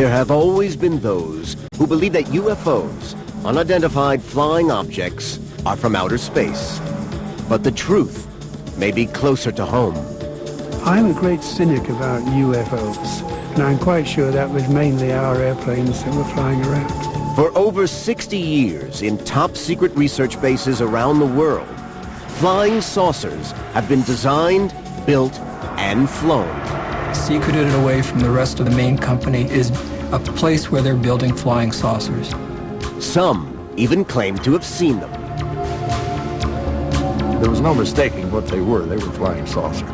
There have always been those who believe that UFOs, unidentified flying objects, are from outer space. But the truth may be closer to home. I'm a great cynic about UFOs, and I'm quite sure that was mainly our airplanes that were flying around. For over 60 years, in top-secret research bases around the world, flying saucers have been designed, built, and flown. Secreted away from the rest of the main company is a place where they're building flying saucers. Some even claim to have seen them. There was no mistaking what they were. They were flying saucers.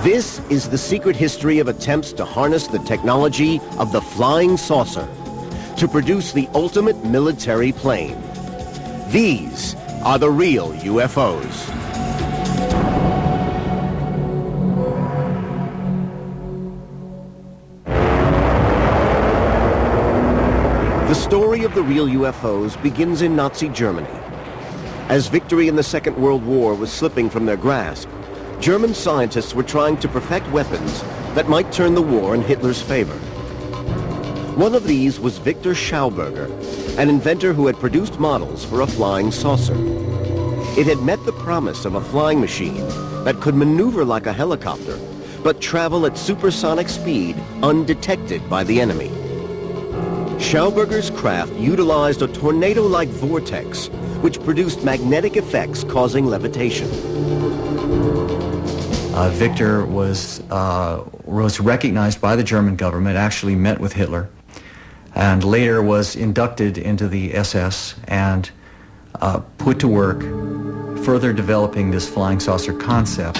This is the secret history of attempts to harness the technology of the flying saucer to produce the ultimate military plane. These are the real UFOs. The story of the real UFOs begins in Nazi Germany. As victory in the Second World War was slipping from their grasp, German scientists were trying to perfect weapons that might turn the war in Hitler's favor. One of these was Victor Schauberger, an inventor who had produced models for a flying saucer. It had met the promise of a flying machine that could maneuver like a helicopter, but travel at supersonic speed undetected by the enemy. Schauberger's craft utilized a tornado-like vortex, which produced magnetic effects causing levitation. Victor was recognized by the German government, actually met with Hitler, and later was inducted into the SS and put to work further developing this flying saucer concept.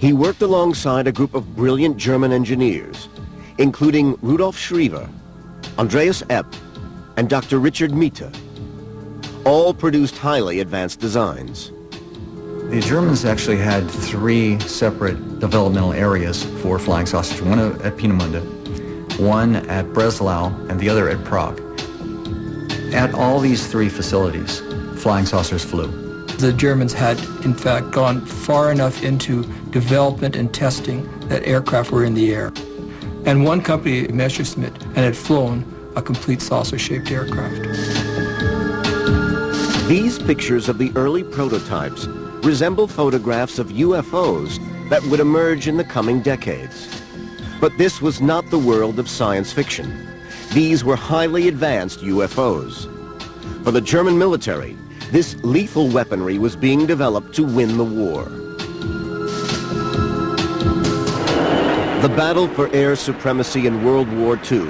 He worked alongside a group of brilliant German engineers, including Rudolf Schriever, Andreas Epp, and Dr. Richard Miete. All produced highly advanced designs. The Germans actually had three separate developmental areas for flying saucers, one at Peenemünde, one at Breslau, and the other at Prague. At all these three facilities, flying saucers flew. The Germans had, in fact, gone far enough into development and testing that aircraft were in the air. And one company, Messerschmitt, and had flown a complete saucer-shaped aircraft. These pictures of the early prototypes resemble photographs of UFOs that would emerge in the coming decades. But this was not the world of science fiction. These were highly advanced UFOs. For the German military, this lethal weaponry was being developed to win the war. The battle for air supremacy in World War II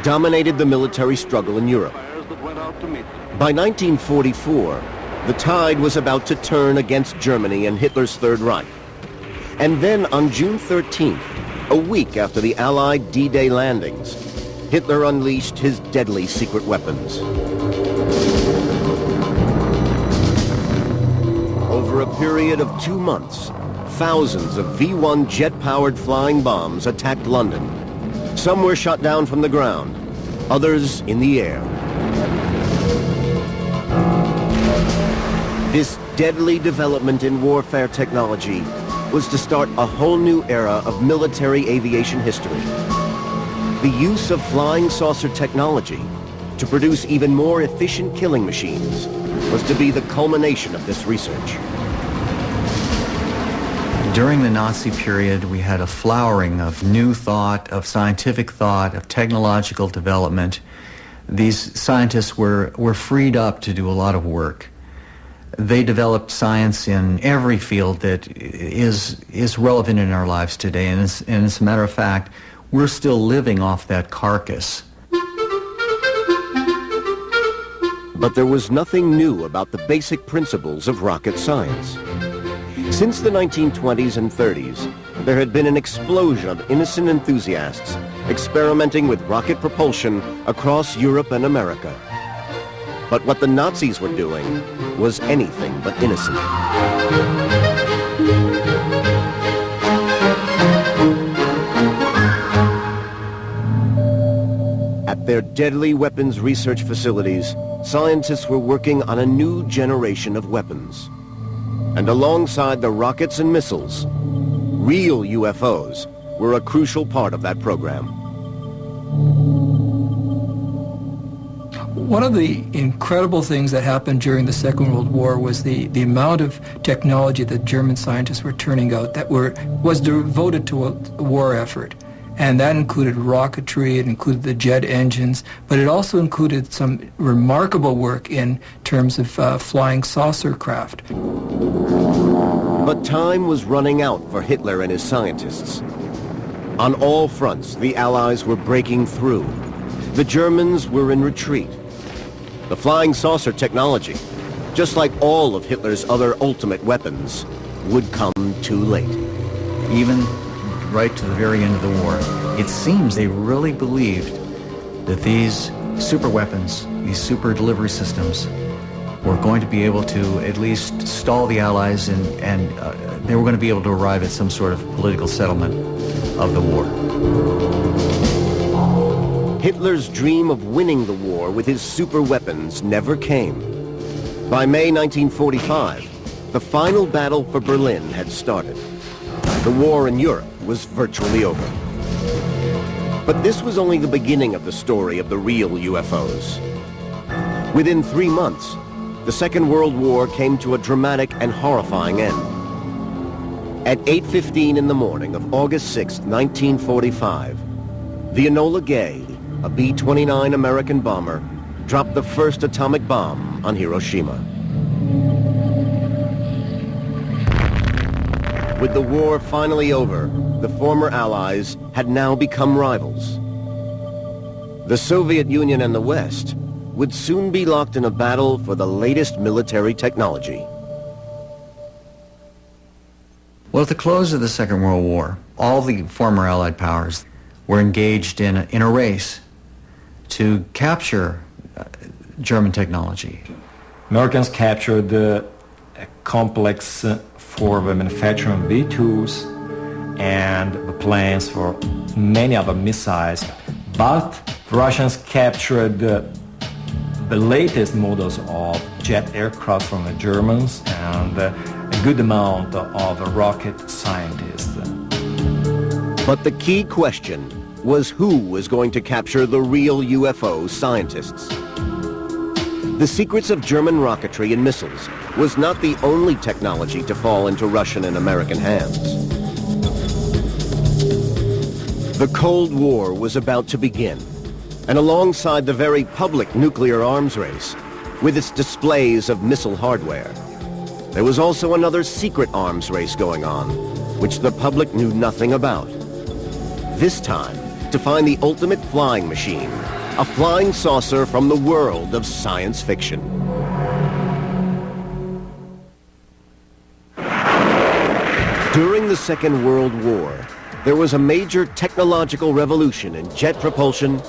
dominated the military struggle in Europe. By 1944, the tide was about to turn against Germany and Hitler's Third Reich. And then on June 13th, a week after the Allied D-Day landings, Hitler unleashed his deadly secret weapons. Over a period of 2 months, thousands of V-1 jet-powered flying bombs attacked London. Some were shot down from the ground, others in the air. This deadly development in warfare technology was to start a whole new era of military aviation history. The use of flying saucer technology to produce even more efficient killing machines was to be the culmination of this research. During the Nazi period, we had a flowering of new thought, of scientific thought, of technological development. These scientists were freed up to do a lot of work. They developed science in every field that is relevant in our lives today, and as a matter of fact, we're still living off that carcass. But there was nothing new about the basic principles of rocket science. Since the 1920s and 30s, there had been an explosion of innocent enthusiasts experimenting with rocket propulsion across Europe and America. But what the Nazis were doing was anything but innocent. At their deadly weapons research facilities, scientists were working on a new generation of weapons. And alongside the rockets and missiles, real UFOs were a crucial part of that program. One of the incredible things that happened during the Second World War was the amount of technology that German scientists were turning out that was devoted to a war effort. And that included rocketry, it included the jet engines, but it also included some remarkable work in terms of flying saucer craft. But time was running out for Hitler and his scientists. On all fronts, the Allies were breaking through. The Germans were in retreat. The flying saucer technology, just like all of Hitler's other ultimate weapons, would come too late. Even right to the very end of the war, it seems they really believed that these super weapons, these super delivery systems, were going to be able to at least stall the Allies and they were going to be able to arrive at some sort of political settlement of the war. Hitler's dream of winning the war with his super weapons never came. By May 1945, the final battle for Berlin had started. The war in Europe was virtually over. But this was only the beginning of the story of the real UFOs. Within 3 months, the Second World War came to a dramatic and horrifying end. At 8:15 in the morning of August 6, 1945, the Enola Gay, a B-29 American bomber, dropped the first atomic bomb on Hiroshima. With the war finally over, the former Allies had now become rivals. The Soviet Union and the West would soon be locked in a battle for the latest military technology. Well, at the close of the Second World War, all the former Allied powers were engaged in a race to capture German technology. Americans captured a complex for the manufacturing B-2s and the plans for many other missiles, but the Russians captured the latest models of jet aircraft from the Germans and a good amount of rocket scientists. But the key question was who was going to capture the real UFO scientists. The secrets of German rocketry and missiles was not the only technology to fall into Russian and American hands. The Cold War was about to begin, and alongside the very public nuclear arms race, with its displays of missile hardware, there was also another secret arms race going on, which the public knew nothing about. This time, to find the ultimate flying machine, a flying saucer from the world of science fiction. During the Second World War, there was a major technological revolution in jet propulsion,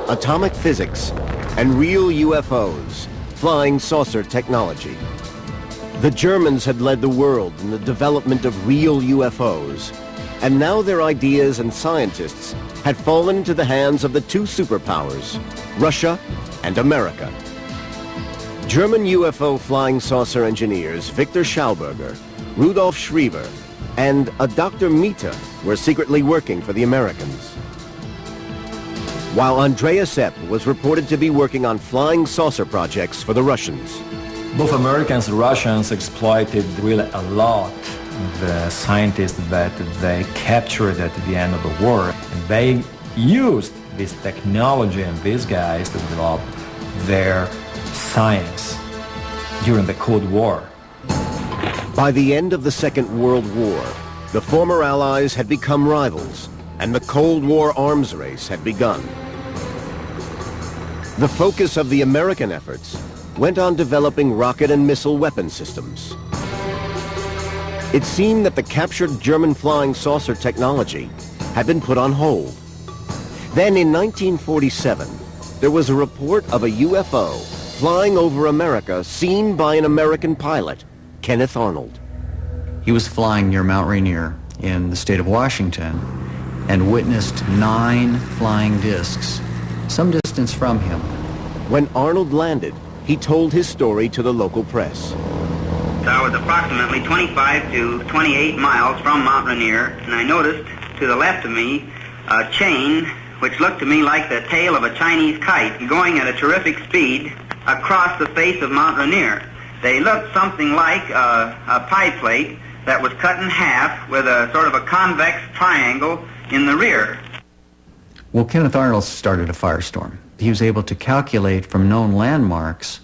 atomic physics, and real UFOs, flying saucer technology. The Germans had led the world in the development of real UFOs, and now their ideas and scientists had fallen into the hands of the two superpowers, Russia and America. German UFO flying saucer engineers Victor Schauberger, Rudolf Schriever, and a Dr. Mita were secretly working for the Americans. While Andreas Epp was reported to be working on flying saucer projects for the Russians. Both Americans and Russians exploited really a lot the scientists that they captured at the end of the war. And they used this technology and these guys to develop their science during the Cold War. By the end of the Second World War, the former Allies had become rivals, and the Cold War arms race had begun. The focus of the American efforts went on developing rocket and missile weapon systems. It seemed that the captured German flying saucer technology had been put on hold. Then in 1947, there was a report of a UFO flying over America seen by an American pilot, Kenneth Arnold. He was flying near Mount Rainier in the state of Washington and witnessed 9 flying discs some distance from him. When Arnold landed, he told his story to the local press. I was approximately 25 to 28 miles from Mount Rainier, and I noticed to the left of me a chain which looked to me like the tail of a Chinese kite going at a terrific speed across the face of Mount Rainier. They looked something like a pie plate that was cut in half with a sort of a convex triangle in the rear. Well, Kenneth Arnold started a firestorm. He was able to calculate from known landmarks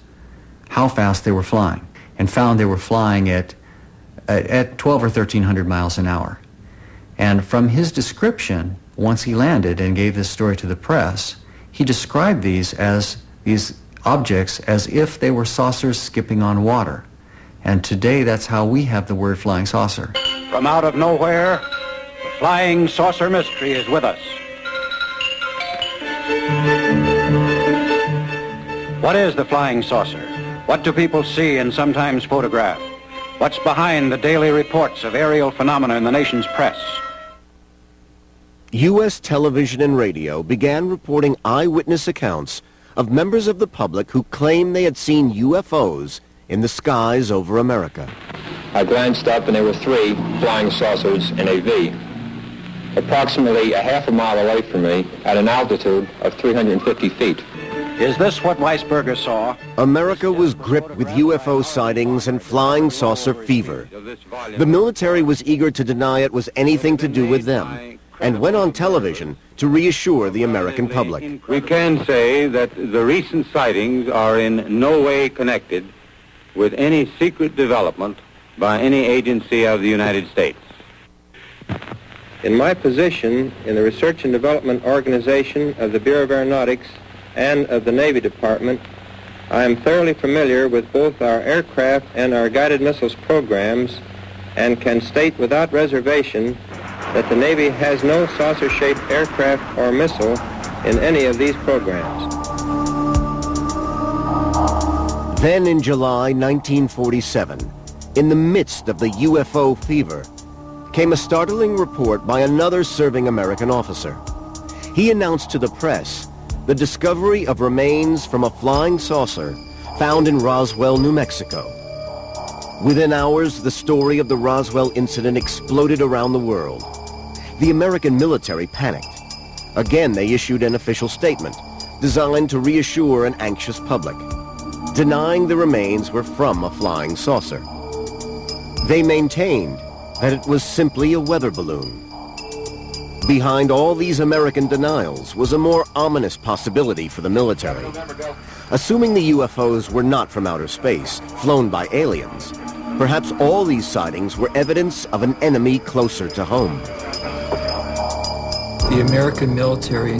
how fast they were flying, and found they were flying at 12 or 1,300 miles an hour. And from his description, once he landed and gave this story to the press, he described these objects as if they were saucers skipping on water. And today, that's how we have the word flying saucer. From out of nowhere, the flying saucer mystery is with us. What is the flying saucer? What do people see and sometimes photograph? What's behind the daily reports of aerial phenomena in the nation's press? U.S. television and radio began reporting eyewitness accounts of members of the public who claimed they had seen UFOs in the skies over America. I glanced up and there were 3 flying saucers in a V, approximately a half a mile away from me at an altitude of 350 feet. Is this what Weisberger saw? America was gripped with UFO sightings and flying saucer fever. The military was eager to deny it was anything to do with them, and went on television to reassure the American public. We can say that the recent sightings are in no way connected with any secret development by any agency of the United States. In my position in the Research and Development Organization of the Bureau of Aeronautics and of the Navy Department, I am thoroughly familiar with both our aircraft and our guided missiles programs, and can state without reservation that the Navy has no saucer-shaped aircraft or missile in any of these programs. Then in July 1947, in the midst of the UFO fever, came a startling report by another serving American officer. He announced to the press the discovery of remains from a flying saucer found in Roswell, New Mexico. Within hours, the story of the Roswell incident exploded around the world. The American military panicked. Again, they issued an official statement designed to reassure an anxious public, denying the remains were from a flying saucer. They maintained that it was simply a weather balloon. Behind all these American denials was a more ominous possibility for the military. Assuming the UFOs were not from outer space, flown by aliens, perhaps all these sightings were evidence of an enemy closer to home. The American military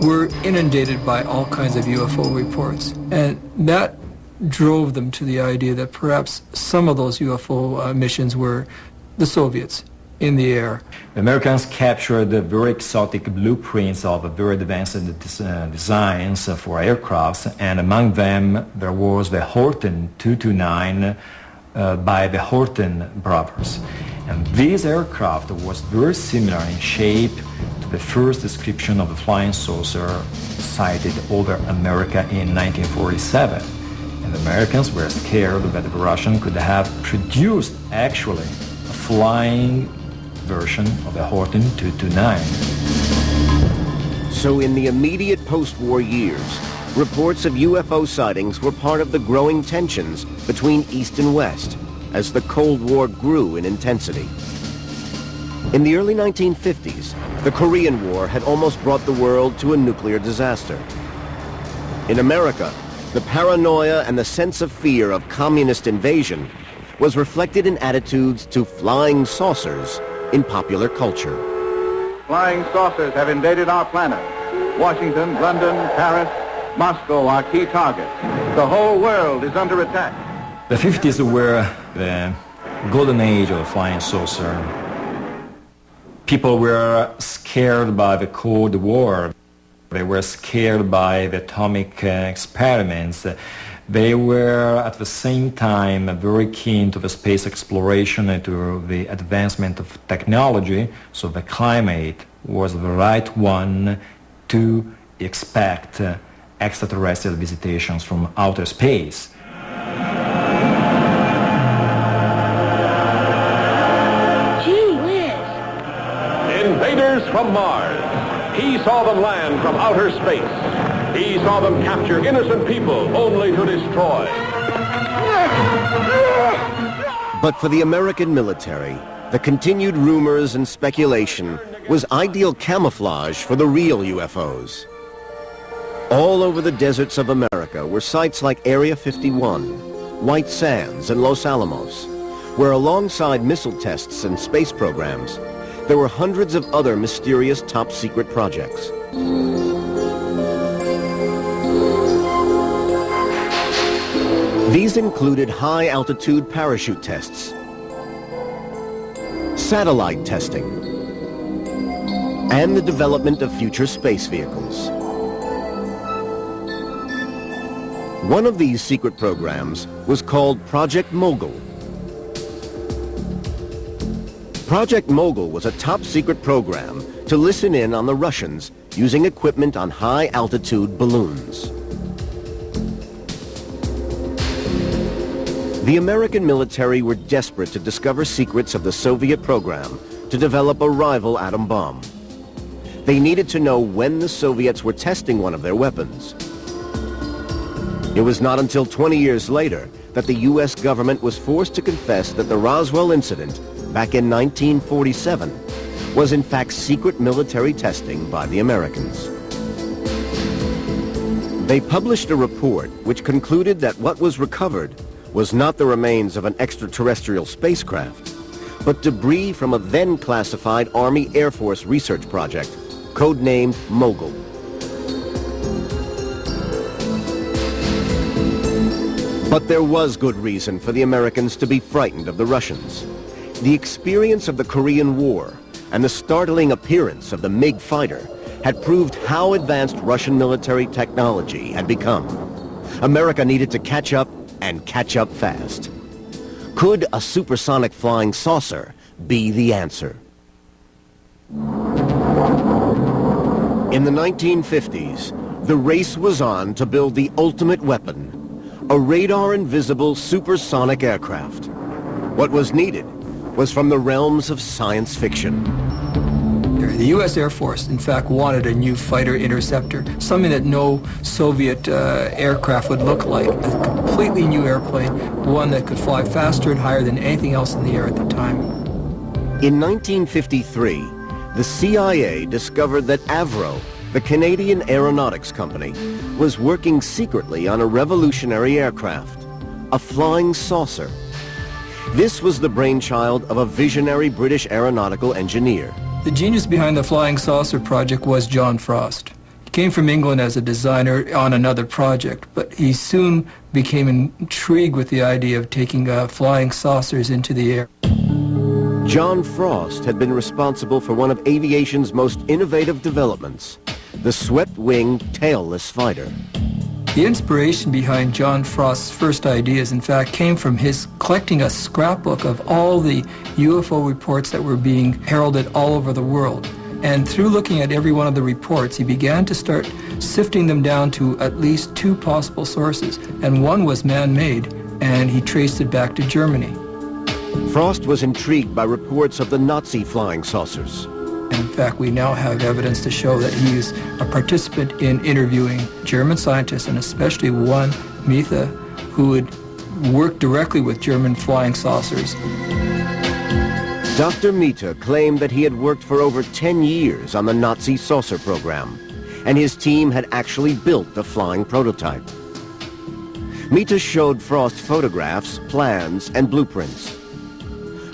were inundated by all kinds of UFO reports, and that drove them to the idea that perhaps some of those UFO missions were the Soviets in the air. The Americans captured the very exotic blueprints of very advanced designs for aircrafts, and among them there was the Horten 229 by the Horten brothers. And this aircraft was very similar in shape to the first description of the flying saucer sighted over America in 1947. And the Americans were scared that the Russians could have produced actually a flying version of the Horten 229. So in the immediate post-war years, reports of UFO sightings were part of the growing tensions between East and West as the Cold War grew in intensity. In the early 1950s, the Korean War had almost brought the world to a nuclear disaster. In America, the paranoia and the sense of fear of communist invasion was reflected in attitudes to flying saucers in popular culture. Flying saucers have invaded our planet. Washington, London, Paris, Moscow are key targets. The whole world is under attack. The 50s were the golden age of the flying saucer. People were scared by the Cold War. They were scared by the atomic experiments. They were at the same time very keen to the space exploration and to the advancement of technology, so the climate was the right one to expect extraterrestrial visitations from outer space. Gee whiz! Invaders invaders from Mars. He saw them land from outer space. He saw them capture innocent people only to destroy. But for the American military, the continued rumors and speculation was ideal camouflage for the real UFOs. All over the deserts of America were sites like Area 51, White Sands, and Los Alamos, where alongside missile tests and space programs, there were hundreds of other mysterious top-secret projects. These included high-altitude parachute tests, satellite testing, and the development of future space vehicles. One of these secret programs was called Project Mogul. Project Mogul was a top-secret program to listen in on the Russians using equipment on high-altitude balloons. The American military were desperate to discover secrets of the Soviet program to develop a rival atom bomb. They needed to know when the Soviets were testing one of their weapons. It was not until 20 years later that the U.S. government was forced to confess that the Roswell incident back in 1947 was in fact secret military testing by the Americans. They published a report which concluded that what was recovered was not the remains of an extraterrestrial spacecraft, but debris from a then classified Army Air Force research project, codenamed Mogul. But there was good reason for the Americans to be frightened of the Russians. The experience of the Korean War and the startling appearance of the MiG fighter had proved how advanced Russian military technology had become. America needed to catch up, and catch up fast. Could a supersonic flying saucer be the answer? In the 1950s, the race was on to build the ultimate weapon, a radar-invisible supersonic aircraft. What was needed was from the realms of science fiction. The U.S. Air Force, in fact, wanted a new fighter interceptor, something that no Soviet aircraft would look like, a completely new airplane, one that could fly faster and higher than anything else in the air at the time. In 1953, the CIA discovered that Avro, the Canadian aeronautics company, was working secretly on a revolutionary aircraft, a flying saucer. This was the brainchild of a visionary British aeronautical engineer. The genius behind the Flying Saucer project was John Frost. He came from England as a designer on another project, but he soon became intrigued with the idea of taking flying saucers into the air. John Frost had been responsible for one of aviation's most innovative developments, the swept-wing tailless fighter. The inspiration behind John Frost's first ideas, in fact, came from his collecting a scrapbook of all the UFO reports that were being heralded all over the world. And through looking at every one of the reports, he began to start sifting them down to at least two possible sources. And one was man-made, and he traced it back to Germany. Frost was intrigued by reports of the Nazi flying saucers. And in fact, we now have evidence to show that he is a participant in interviewing German scientists, and especially one, Mitha, who would work directly with German flying saucers. Dr. Mitha claimed that he had worked for over 10 years on the Nazi saucer program, and his team had actually built the flying prototype. Mitha showed Frost photographs, plans, and blueprints.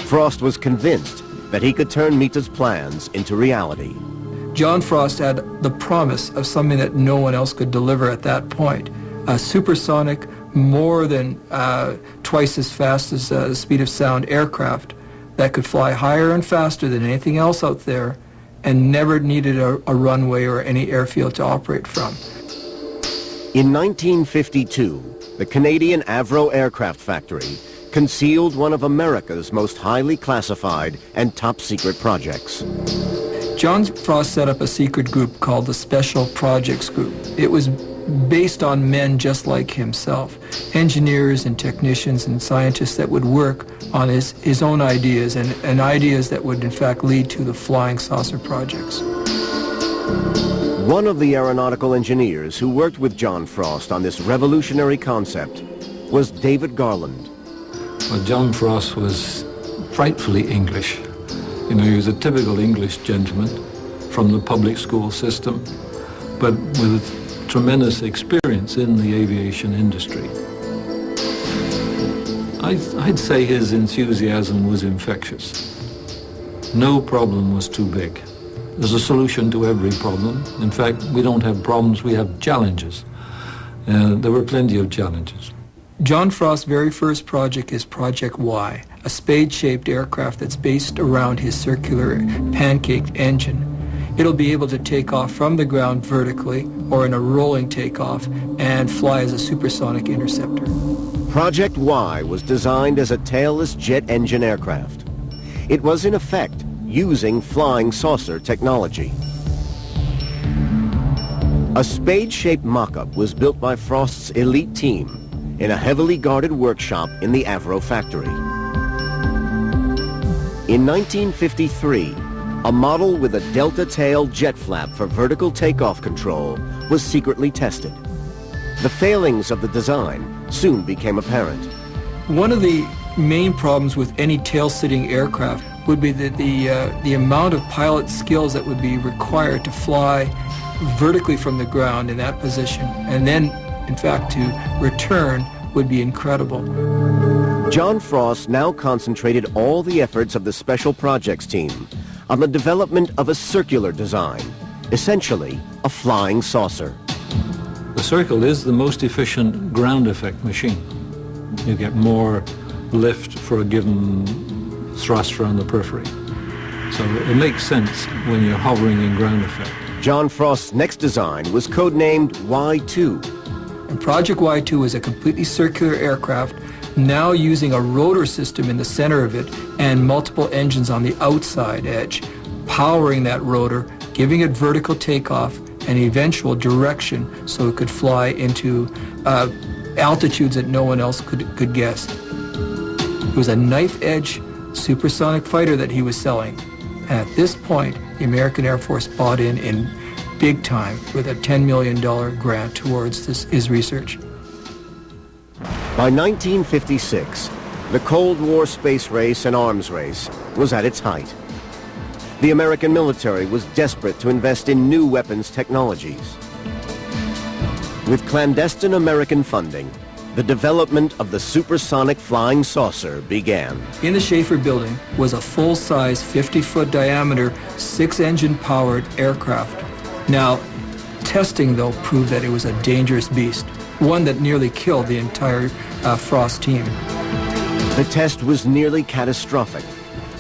Frost was convinced that he could turn Mitha's plans into reality. John Frost had the promise of something that no one else could deliver at that point, a supersonic, more than twice as fast as the speed of sound aircraft that could fly higher and faster than anything else out there and never needed a runway or any airfield to operate from. In 1952, the Canadian Avro Aircraft Factory concealed one of America's most highly classified and top-secret projects. John Frost set up a secret group called the Special Projects Group. It was based on men just like himself, engineers and technicians and scientists that would work on his own ideas and ideas that would in fact lead to the flying saucer projects. One of the aeronautical engineers who worked with John Frost on this revolutionary concept was David Garland. Well, John Frost was frightfully English. You know, he was a typical English gentleman from the public school system, but with tremendous experience in the aviation industry. I'd say his enthusiasm was infectious. No problem was too big. There's a solution to every problem. In fact, we don't have problems, we have challenges. There were plenty of challenges. John Frost's very first project is Project Y, a spade-shaped aircraft that's based around his circular pancake engine. It'll be able to take off from the ground vertically or in a rolling takeoff and fly as a supersonic interceptor. Project Y was designed as a tailless jet engine aircraft. It was in effect using flying saucer technology. A spade-shaped mock-up was built by Frost's elite team in a heavily guarded workshop in the Avro factory. In 1953, a model with a delta tail jet flap for vertical takeoff control was secretly tested. The failings of the design soon became apparent. One of the main problems with any tail-sitting aircraft would be that the amount of pilot skills that would be required to fly vertically from the ground in that position and then, in fact, to return would be incredible. John Frost now concentrated all the efforts of the Special Projects team on the development of a circular design, essentially a flying saucer. The Circle is the most efficient ground effect machine. You get more lift for a given thrust around the periphery. So it makes sense when you're hovering in ground effect. John Frost's next design was codenamed Y2. And Project Y2 is a completely circular aircraft, now using a rotor system in the center of it and multiple engines on the outside edge, powering that rotor, giving it vertical takeoff and eventual direction so it could fly into altitudes that no one else could guess. It was a knife-edge supersonic fighter that he was selling. And at this point, the American Air Force bought in big time with a $10 million grant towards his research. By 1956, the Cold War space race and arms race was at its height. The American military was desperate to invest in new weapons technologies. With clandestine American funding, the development of the supersonic flying saucer began. In the Schaefer building was a full-size 50-foot diameter 6-engine powered aircraft. Now, testing though proved that it was a dangerous beast, one that nearly killed the entire Frost team. The test was nearly catastrophic.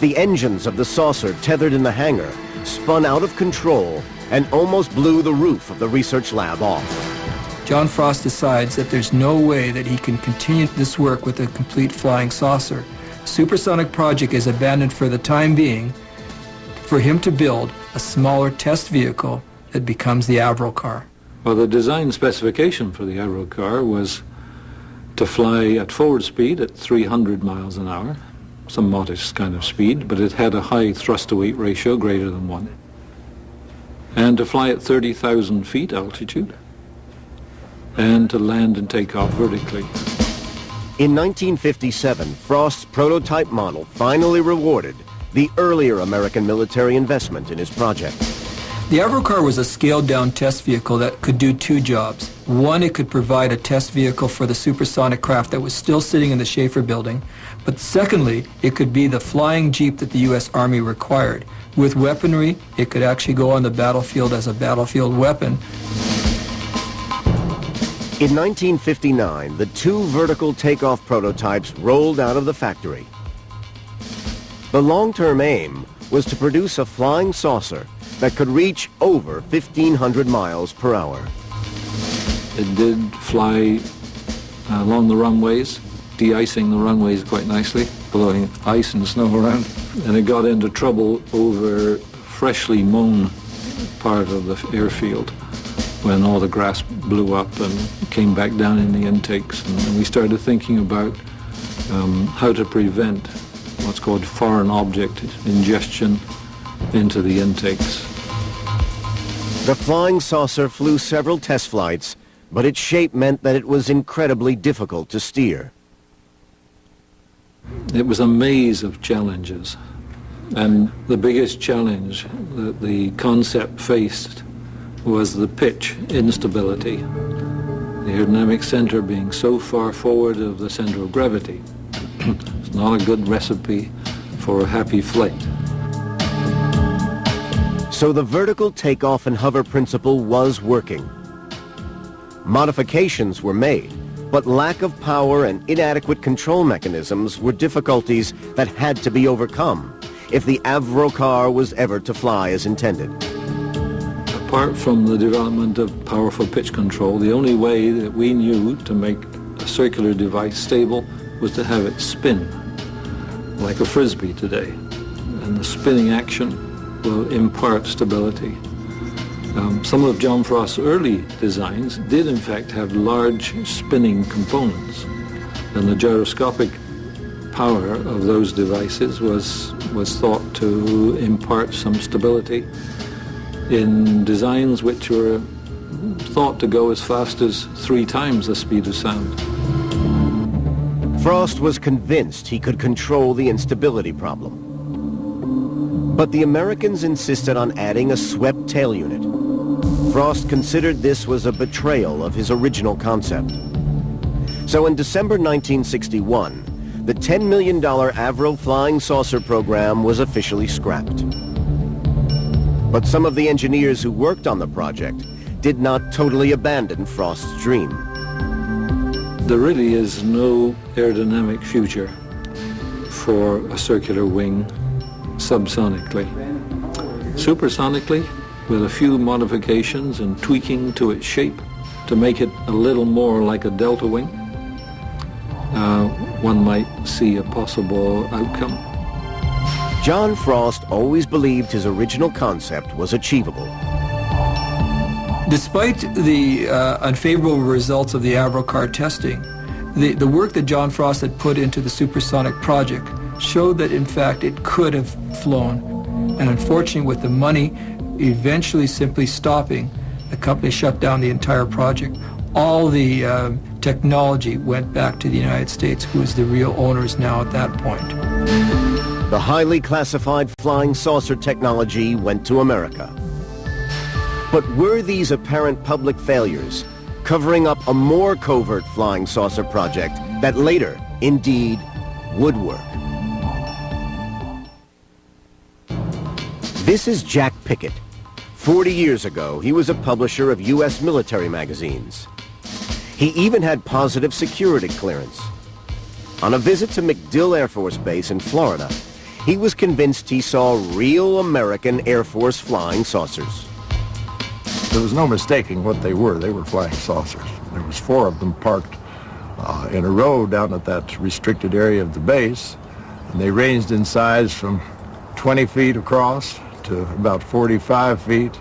The engines of the saucer tethered in the hangar spun out of control and almost blew the roof of the research lab off. John Frost decides that there's no way that he can continue this work with a complete flying saucer. Supersonic project is abandoned for the time being for him to build a smaller test vehicle that becomes the Avro car. Well, the design specification for the Avro car was to fly at forward speed at 300 miles an hour, some modest kind of speed, but it had a high thrust-to-weight ratio greater than 1, and to fly at 30,000 feet altitude, and to land and take off vertically. In 1957, Frost's prototype model finally rewarded the earlier American military investment in his project. The Avro car was a scaled-down test vehicle that could do two jobs. One, it could provide a test vehicle for the supersonic craft that was still sitting in the Schaefer building. But secondly, it could be the flying jeep that the U.S. Army required. With weaponry, it could actually go on the battlefield as a battlefield weapon. In 1959, the two vertical takeoff prototypes rolled out of the factory. The long-term aim was to produce a flying saucer that could reach over 1,500 miles per hour. It did fly along the runways, de-icing the runways quite nicely, blowing ice and snow around. And it got into trouble over freshly mown part of the airfield. when all the grass blew up and came back down in the intakes. And we started thinking about how to prevent what's called foreign object ingestion into the intakes. The flying saucer flew several test flights, but its shape meant that it was incredibly difficult to steer. It was a maze of challenges, and the biggest challenge that the concept faced was the pitch instability, the aerodynamic center being so far forward of the center of gravity. It's not a good recipe for a happy flight. So the vertical takeoff and hover principle was working. Modifications were made, but lack of power and inadequate control mechanisms were difficulties that had to be overcome if the Avro car was ever to fly as intended. Apart from the development of powerful pitch control, the only way that we knew to make a circular device stable was to have it spin, like a frisbee today. And the spinning action will impart stability. Some of John Frost's early designs did in fact have large spinning components, and the gyroscopic power of those devices was thought to impart some stability in designs which were thought to go as fast as 3 times the speed of sound. Frost was convinced he could control the instability problem. But the Americans insisted on adding a swept tail unit. Frost considered this was a betrayal of his original concept. So in December 1961, the $10 million Avro flying saucer program was officially scrapped. But some of the engineers who worked on the project did not totally abandon Frost's dream. There really is no aerodynamic future for a circular wing subsonically. Supersonically, with a few modifications and tweaking to its shape to make it a little more like a delta wing, one might see a possible outcome. John Frost always believed his original concept was achievable. Despite the unfavorable results of the Avro car testing, the work that John Frost had put into the supersonic project showed that in fact it could have flown. And unfortunately, with the money eventually simply stopping, the company shut down the entire project. All the technology went back to the United States, who is the real owners now at that point. The highly classified flying saucer technology went to America. But were these apparent public failures covering up a more covert flying saucer project that later, indeed, would work? This is Jack Pickett. 40 years ago, he was a publisher of U.S. military magazines. He even had positive security clearance. On a visit to MacDill Air Force Base in Florida, he was convinced he saw real American Air Force flying saucers. There was no mistaking what they were. They were flying saucers. There was 4 of them parked in a row down at that restricted area of the base, and they ranged in size from 20 feet across to about 45 feet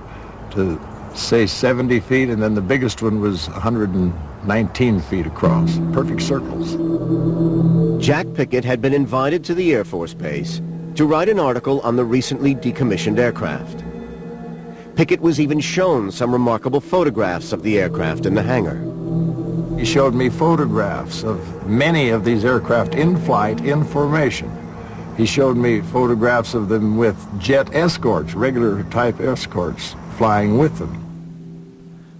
to, say, 70 feet, and then the biggest one was 119 feet across. Perfect circles. Jack Pickett had been invited to the Air Force Base to write an article on the recently decommissioned aircraft. Pickett was even shown some remarkable photographs of the aircraft in the hangar. He showed me photographs of many of these aircraft in flight, in formation. He showed me photographs of them with jet escorts, regular type escorts, flying with them.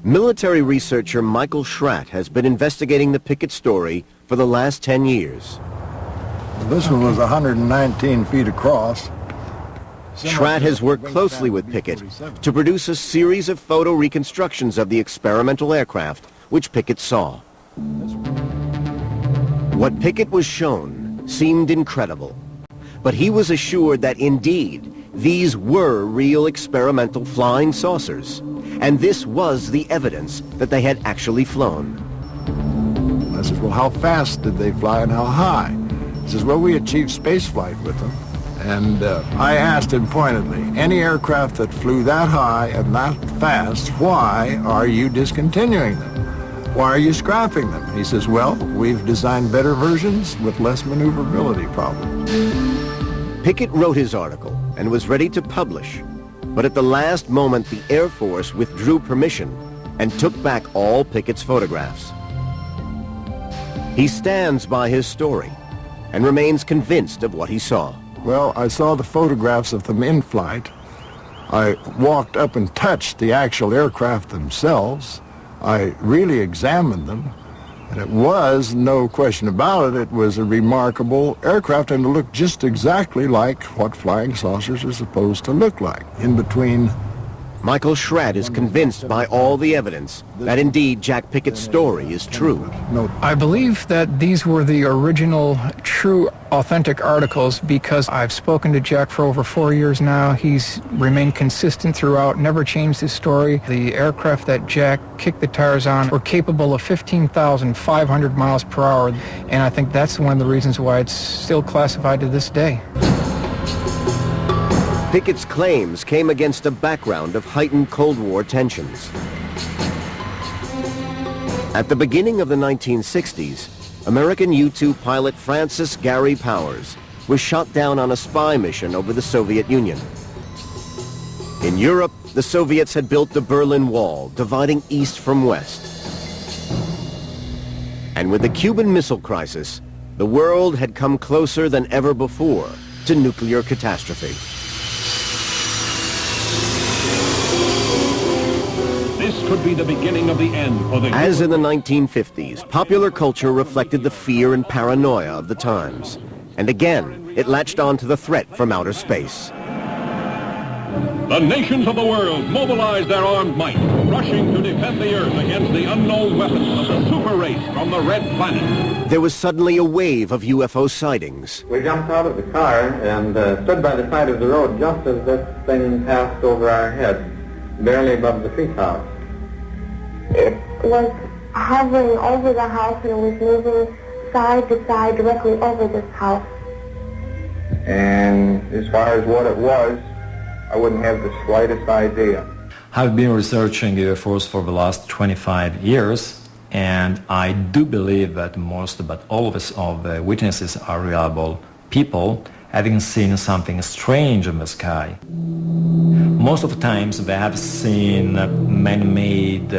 Military researcher Michael Schratt has been investigating the Pickett story for the last 10 years. This one was 119 feet across. Schratt has worked closely with Pickett to produce a series of photo reconstructions of the experimental aircraft which Pickett saw. What Pickett was shown seemed incredible, but he was assured that indeed these were real experimental flying saucers, and this was the evidence that they had actually flown. I said, well, how fast did they fly and how high? He says, well, we achieved space flight with them, And I asked him pointedly, any aircraft that flew that high and that fast, why are you discontinuing them? Why are you scrapping them? He says, well, we've designed better versions with less maneuverability problems. Pickett wrote his article and was ready to publish, but at the last moment the Air Force withdrew permission and took back all Pickett's photographs. He stands by his story and remains convinced of what he saw. Well, I saw the photographs of them in flight. I walked up and touched the actual aircraft themselves. I really examined them, and it was, no question about it, it was a remarkable aircraft, and it looked just exactly like what flying saucers are supposed to look like, in between. Michael Schratt is convinced by all the evidence that indeed Jack Pickett's story is true. I believe that these were the original, true, authentic articles because I've spoken to Jack for over 4 years now. He's remained consistent throughout, never changed his story. The aircraft that Jack kicked the tires on were capable of 15,500 miles per hour, and I think that's one of the reasons why it's still classified to this day. Pickett's claims came against a background of heightened Cold War tensions. At the beginning of the 1960s, American U-2 pilot Francis Gary Powers was shot down on a spy mission over the Soviet Union. In Europe, the Soviets had built the Berlin Wall, dividing east from west. And with the Cuban Missile Crisis, the world had come closer than ever before to nuclear catastrophe. This could be the beginning of the end for the... As in the 1950s, popular culture reflected the fear and paranoia of the times. And again, it latched on to the threat from outer space. The nations of the world mobilized their armed might, rushing to defend the Earth against the unknown weapons of the super race from the Red Planet. There was suddenly a wave of UFO sightings. We jumped out of the car and stood by the side of the road just as this thing passed over our heads, barely above the treetops. It was hovering over the house and it was moving side to side directly over this house. And as far as what it was, I wouldn't have the slightest idea. I've been researching UFOs for the last 25 years, and I do believe that most, but all of us, of the witnesses are reliable people having seen something strange in the sky. Most of the times they have seen man-made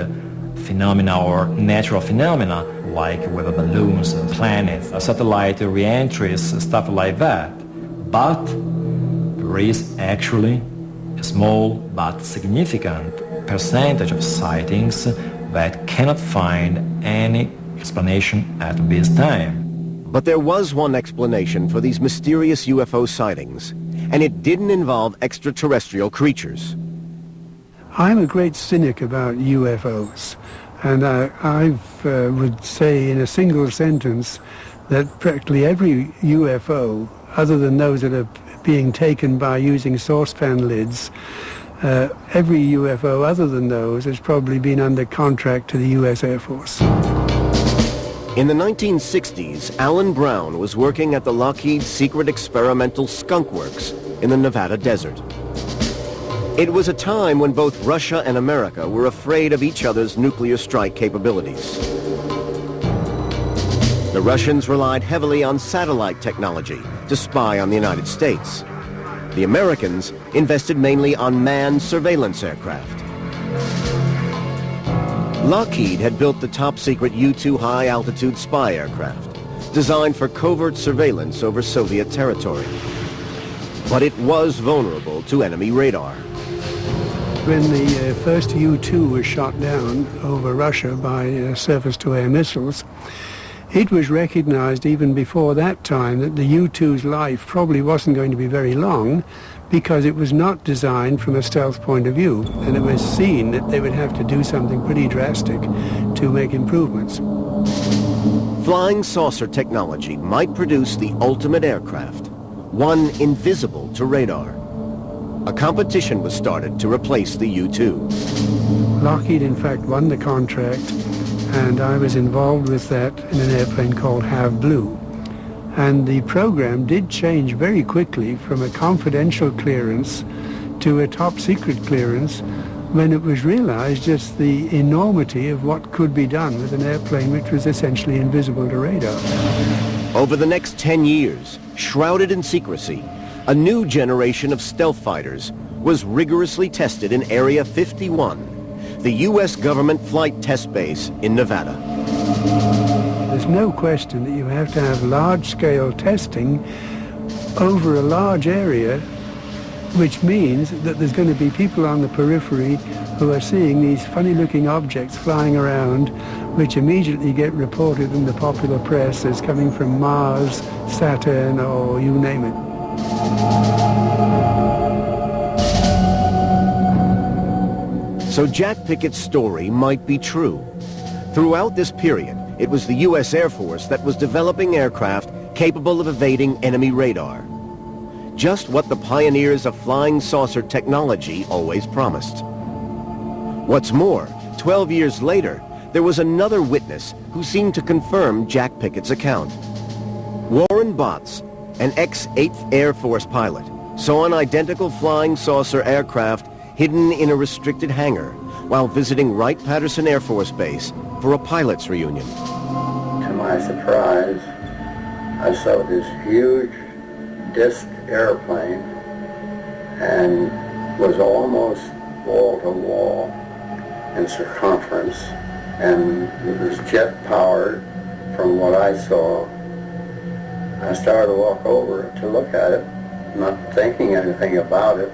phenomena or natural phenomena, like weather balloons, planets, satellite re-entries, stuff like that. But there is actually a small but significant percentage of sightings that cannot find any explanation at this time. But there was one explanation for these mysterious UFO sightings, and it didn't involve extraterrestrial creatures. I'm a great cynic about UFOs, and I would say in a single sentence that practically every UFO, other than those that are being taken by using saucepan lids, every UFO other than those has probably been under contract to the U.S. Air Force. In the 1960s, Alan Brown was working at the Lockheed Secret Experimental Skunk Works in the Nevada desert. It was a time when both Russia and America were afraid of each other's nuclear strike capabilities. The Russians relied heavily on satellite technology to spy on the United States. The Americans invested mainly on manned surveillance aircraft. Lockheed had built the top-secret U-2 high-altitude spy aircraft, designed for covert surveillance over Soviet territory. But it was vulnerable to enemy radar. When the first U-2 was shot down over Russia by surface-to-air missiles, it was recognized even before that time that the U-2's life probably wasn't going to be very long because it was not designed from a stealth point of view, and it was seen that they would have to do something pretty drastic to make improvements. Flying saucer technology might produce the ultimate aircraft, one invisible to radar. A competition was started to replace the U-2. Lockheed, in fact, won the contract, and I was involved with that in an airplane called Have Blue. And the program did change very quickly from a confidential clearance to a top secret clearance when it was realized just the enormity of what could be done with an airplane which was essentially invisible to radar. Over the next 10 years, shrouded in secrecy, a new generation of stealth fighters was rigorously tested in Area 51, the U.S. government flight test base in Nevada. There's no question that you have to have large-scale testing over a large area, which means that there's going to be people on the periphery who are seeing these funny-looking objects flying around, which immediately get reported in the popular press as coming from Mars, Saturn, or you name it. So Jack Pickett's story might be true. Throughout this period, it was the U.S. Air Force that was developing aircraft capable of evading enemy radar. Just what the pioneers of flying saucer technology always promised. What's more, 12 years later, there was another witness who seemed to confirm Jack Pickett's account. Warren Botts, an ex-8th Air Force pilot, saw an identical flying saucer aircraft hidden in a restricted hangar while visiting Wright-Patterson Air Force Base for a pilot's reunion. To my surprise, I saw this huge disc airplane and was almost wall-to-wall in circumference, and it was jet-powered from what I saw. I started to walk over to look at it, not thinking anything about it,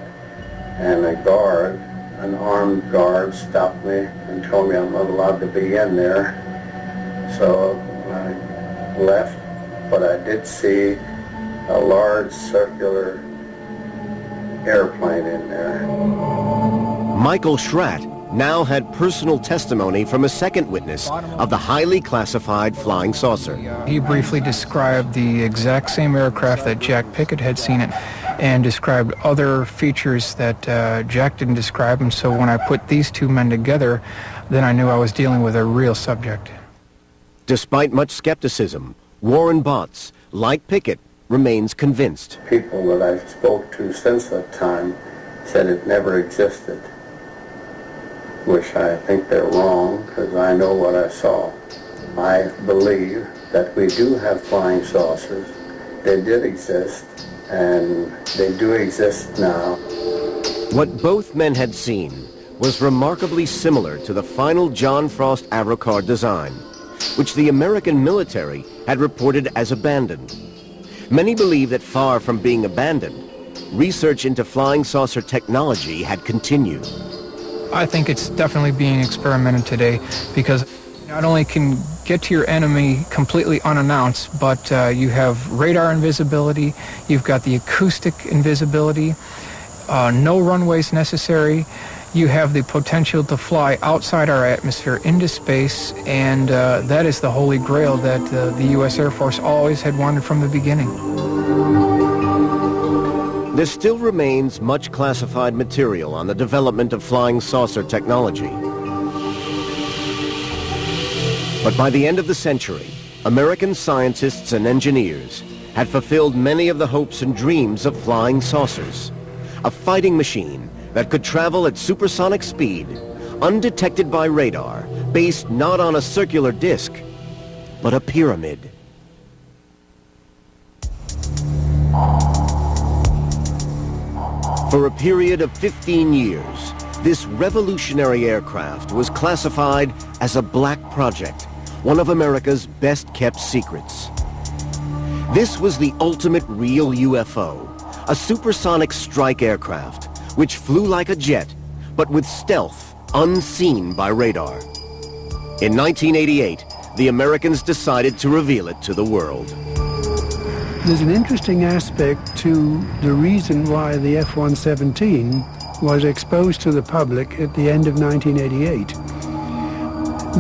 and an armed guard stopped me and told me I'm not allowed to be in there. So I left, but I did see a large circular airplane in there. Michael Schratt now had personal testimony from a second witness of the highly classified flying saucer. He briefly described the exact same aircraft that Jack Pickett had seen it, and described other features that Jack didn't describe, and so when I put these two men together, then I knew I was dealing with a real subject. Despite much skepticism, Warren Botts, like Pickett, remains convinced. People that I spoke to since that time said it never existed, which I think they're wrong, because I know what I saw. I believe that we do have flying saucers. They did exist, and they do exist now. What both men had seen was remarkably similar to the final John Frost Aerocar design, which the American military had reported as abandoned. Many believe that far from being abandoned, research into flying saucer technology had continued. I think it's definitely being experimented today, because not only can get to your enemy completely unannounced, but you have radar invisibility, you've got the acoustic invisibility, no runways necessary, you have the potential to fly outside our atmosphere into space, and that is the holy grail that the U.S. Air Force always had wanted from the beginning. There still remains much classified material on the development of flying saucer technology. But by the end of the century, American scientists and engineers had fulfilled many of the hopes and dreams of flying saucers. A fighting machine that could travel at supersonic speed, undetected by radar, based not on a circular disc, but a pyramid. For a period of 15 years, this revolutionary aircraft was classified as a black project, one of America's best-kept secrets. This was the ultimate real UFO, a supersonic strike aircraft, which flew like a jet, but with stealth unseen by radar. In 1988, the Americans decided to reveal it to the world. There's an interesting aspect to the reason why the F-117 was exposed to the public at the end of 1988.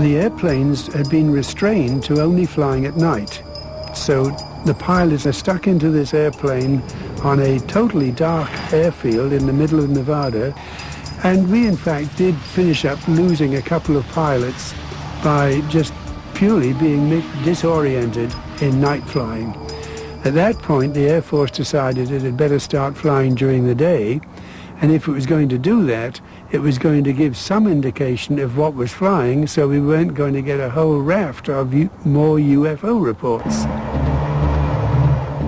The airplanes had been restrained to only flying at night. So the pilots are stuck into this airplane on a totally dark airfield in the middle of Nevada. And we, in fact, did finish up losing a couple of pilots by just purely being disoriented in night flying. At that point, the Air Force decided it had better start flying during the day, and if it was going to do that, it was going to give some indication of what was flying, so we weren't going to get a whole raft of more UFO reports.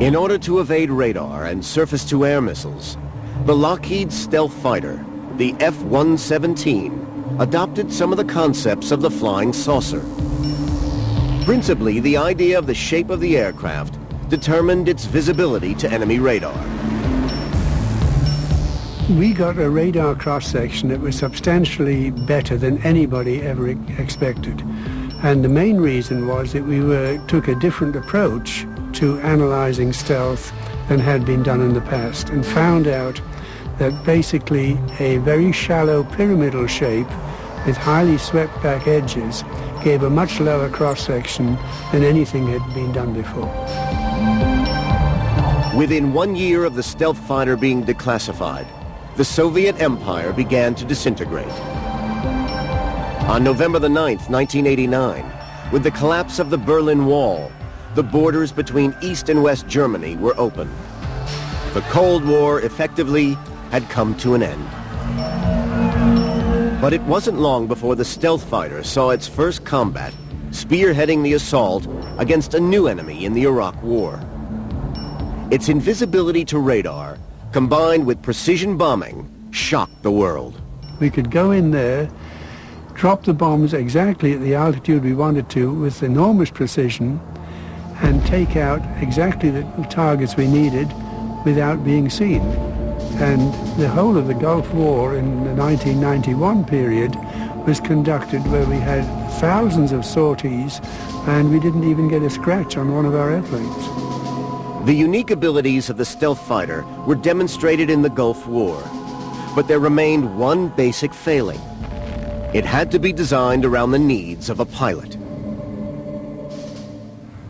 In order to evade radar and surface-to-air missiles, the Lockheed stealth fighter, the F-117, adopted some of the concepts of the flying saucer. Principally, the idea of the shape of the aircraft determined its visibility to enemy radar. We got a radar cross-section that was substantially better than anybody ever expected. And the main reason was that we took a different approach to analyzing stealth than had been done in the past, and found out that basically a very shallow pyramidal shape with highly swept back edges gave a much lower cross-section than anything had been done before. Within 1 year of the stealth fighter being declassified, the Soviet Empire began to disintegrate. On November the 9th, 1989, with the collapse of the Berlin Wall, the borders between East and West Germany were open. The Cold War effectively had come to an end. But it wasn't long before the stealth fighter saw its first combat, spearheading the assault against a new enemy in the Iraq War. Its invisibility to radar, combined with precision bombing, shocked the world. We could go in there, drop the bombs exactly at the altitude we wanted to with enormous precision, and take out exactly the targets we needed without being seen. And the whole of the Gulf War in the 1991 period was conducted where we had thousands of sorties and we didn't even get a scratch on one of our airplanes. The unique abilities of the stealth fighter were demonstrated in the Gulf War, but there remained one basic failing. It had to be designed around the needs of a pilot.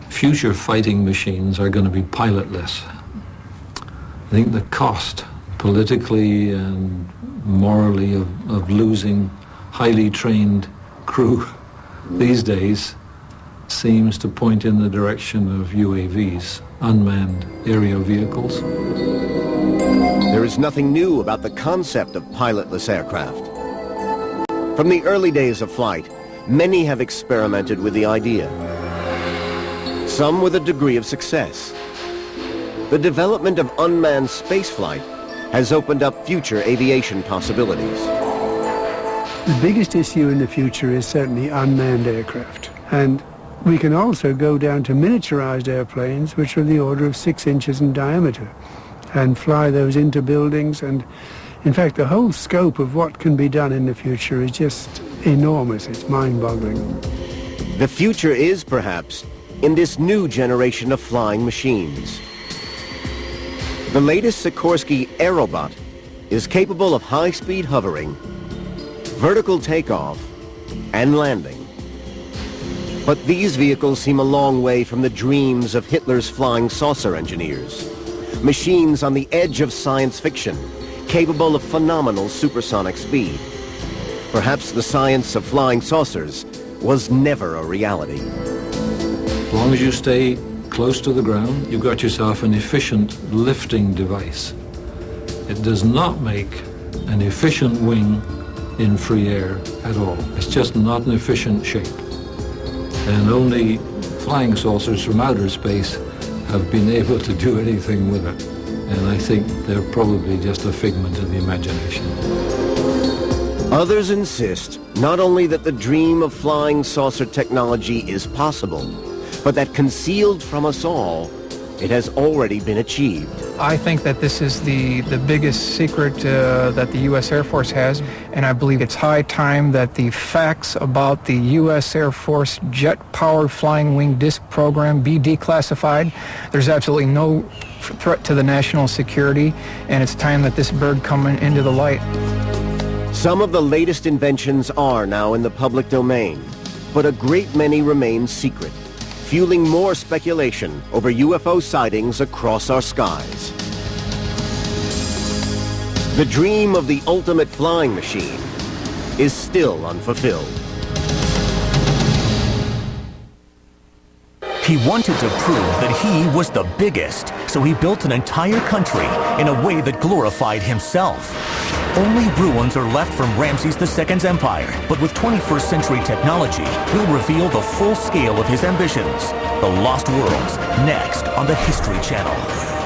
Future fighting machines are going to be pilotless. I think the cost, politically and morally, of losing highly trained crew these days seems to point in the direction of UAVs, unmanned aerial vehicles. There is nothing new about the concept of pilotless aircraft. From the early days of flight, many have experimented with the idea. Some with a degree of success. The development of unmanned spaceflight has opened up future aviation possibilities. The biggest issue in the future is certainly unmanned aircraft. And we can also go down to miniaturized airplanes, which are the order of 6 inches in diameter, and fly those into buildings. And in fact, the whole scope of what can be done in the future is just enormous. It's mind-boggling. The future is, perhaps, in this new generation of flying machines. The latest Sikorsky Aerobot is capable of high-speed hovering, vertical takeoff, and landing. But these vehicles seem a long way from the dreams of Hitler's flying saucer engineers. Machines on the edge of science fiction, capable of phenomenal supersonic speed. Perhaps the science of flying saucers was never a reality. As long as you stay close to the ground, you've got yourself an efficient lifting device. It does not make an efficient wing in free air at all. It's just not an efficient shape. And only flying saucers from outer space have been able to do anything with it. And I think they're probably just a figment of the imagination. Others insist not only that the dream of flying saucer technology is possible, but that concealed from us all, it has already been achieved. I think that this is the biggest secret that the U.S. Air Force has, and I believe it's high time that the facts about the U.S. Air Force jet-powered flying wing disc program be declassified. There's absolutely no threat to the national security, and it's time that this bird come into the light. Some of the latest inventions are now in the public domain, but a great many remain secret, fueling more speculation over UFO sightings across our skies. The dream of the ultimate flying machine is still unfulfilled. He wanted to prove that he was the biggest, so he built an entire country in a way that glorified himself. Only ruins are left from Ramses II's empire, but with 21st century technology, he'll reveal the full scale of his ambitions. The Lost Worlds, next on the History Channel.